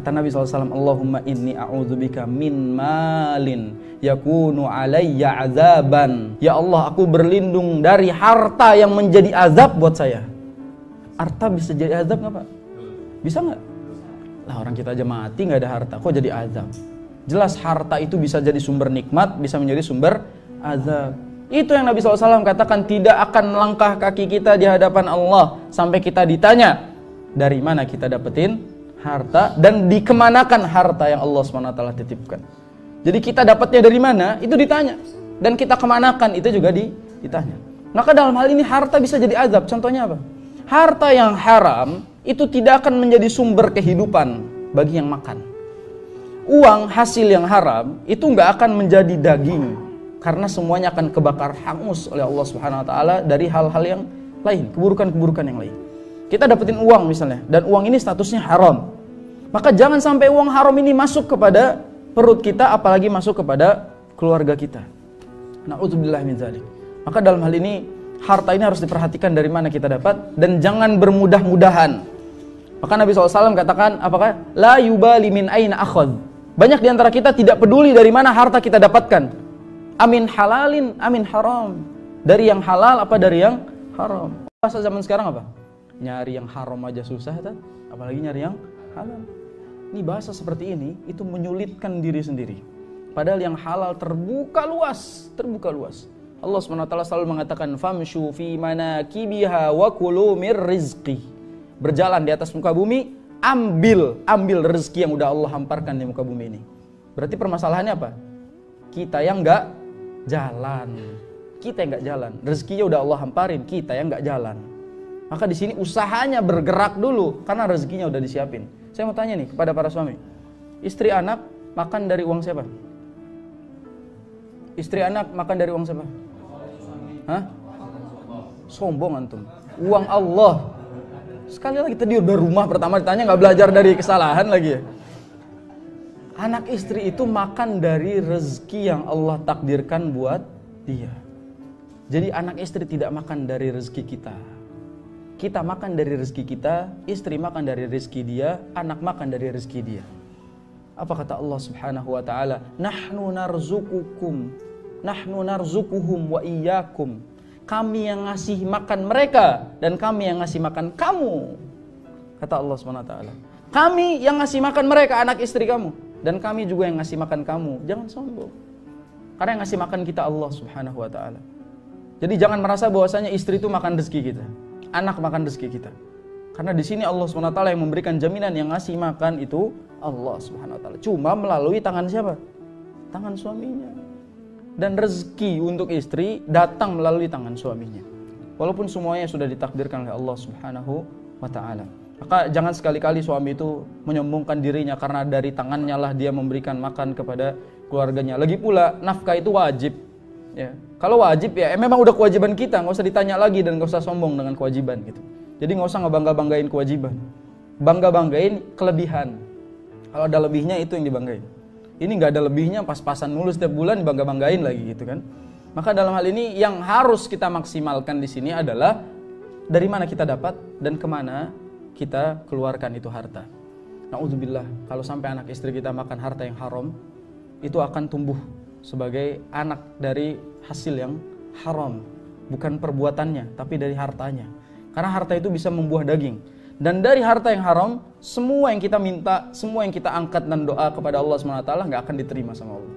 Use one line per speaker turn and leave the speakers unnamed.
Kata Nabi SAW, Allahumma inni a'udzubika min malin yakunu alayya azaban. Ya Allah, aku berlindung dari harta yang menjadi azab buat saya. Harta bisa jadi azab nggak Pak? Bisa nggak? Lah orang kita aja mati nggak ada harta, kok jadi azab? Jelas harta itu bisa jadi sumber nikmat, bisa menjadi sumber azab. Itu yang Nabi SAW katakan, tidak akan langkah kaki kita di hadapan Allah sampai kita ditanya, dari mana kita dapetin harta dan dikemanakan harta yang Allah SWT titipkan. Jadi kita dapatnya dari mana, itu ditanya. Dan kita kemanakan, itu juga ditanya. Maka dalam hal ini harta bisa jadi azab. Contohnya apa? Harta yang haram itu tidak akan menjadi sumber kehidupan bagi yang makan. Uang hasil yang haram itu nggak akan menjadi daging, karena semuanya akan kebakar hangus oleh Allah Subhanahu Wa Taala dari hal-hal yang lain, keburukan-keburukan yang lain. Kita dapetin uang misalnya, dan uang ini statusnya haram. Maka jangan sampai uang haram ini masuk kepada perut kita, apalagi masuk kepada keluarga kita. Na'udzubillah min dzalik. Maka dalam hal ini, harta ini harus diperhatikan dari mana kita dapat, dan jangan bermudah-mudahan. Maka Nabi SAW katakan, apakah? La yubali min aina akhadh. Banyak di antara kita tidak peduli dari mana harta kita dapatkan. Amin halalin, amin haram. Dari yang halal apa dari yang haram. Bahasa zaman sekarang apa? Nyari yang haram aja susah, apalagi nyari yang halal. Ini bahasa seperti ini, itu menyulitkan diri sendiri. Padahal yang halal terbuka luas. Allah SWT selalu mengatakan, famshu fi manakibiha wa kulu mir rizqi. Berjalan di atas muka bumi, ambil rezeki yang udah Allah hamparkan di muka bumi ini. Berarti permasalahannya apa? Kita yang enggak jalan. Rezekinya udah Allah hamparin, kita yang enggak jalan. Maka di sini usahanya bergerak dulu, karena rezekinya udah disiapin. Saya mau tanya nih kepada para suami, istri anak makan dari uang siapa? Istri anak makan dari uang siapa? Hah? Sombong antum. Uang Allah. Sekali lagi tadi udah rumah pertama ditanya, nggak belajar dari kesalahan lagi ya. Anak istri itu makan dari rezeki yang Allah takdirkan buat dia. Jadi anak istri tidak makan dari rezeki kita. Kita makan dari rezeki kita, istri makan dari rezeki dia, anak makan dari rezeki dia. Apa kata Allah Subhanahu wa taala? Nahnu narzuquhum wa iyyakum. Kami yang ngasih makan mereka dan kami yang ngasih makan kamu. Kata Allah Subhanahu wa taala. Kami yang ngasih makan mereka, anak istri kamu, dan kami juga yang ngasih makan kamu. Jangan sombong. Karena yang ngasih makan kita Allah Subhanahu wa taala. Jadi jangan merasa bahwasanya istri itu makan rezeki kita. Anak makan rezeki kita. Karena di sini Allah SWT yang memberikan jaminan, yang ngasih makan itu Allah SWT. Cuma melalui tangan siapa? Tangan suaminya. Dan rezeki untuk istri datang melalui tangan suaminya. Walaupun semuanya sudah ditakdirkan oleh Allah Subhanahu wa taala. Maka jangan sekali-kali suami itu menyombongkan dirinya karena dari tangannya lah dia memberikan makan kepada keluarganya. Lagi pula nafkah itu wajib. Ya. Kalau wajib ya memang udah kewajiban kita, nggak usah ditanya lagi dan nggak usah sombong dengan kewajiban gitu. Jadi nggak usah ngebangga-banggain kewajiban, bangga-banggain kelebihan. Kalau ada lebihnya itu yang dibanggain. Ini nggak ada lebihnya, pas-pasan mulu setiap bulan bangga-banggain lagi gitu kan. Maka dalam hal ini yang harus kita maksimalkan di sini adalah dari mana kita dapat dan kemana kita keluarkan itu harta. Na'udzubillah, kalau sampai anak istri kita makan harta yang haram, itu akan tumbuh sebagai anak dari hasil yang haram, bukan perbuatannya tapi dari hartanya. Karena harta itu bisa membuah daging, dan dari harta yang haram semua yang kita minta, semua yang kita angkat dan doa kepada Allah SWT nggak akan diterima sama Allah.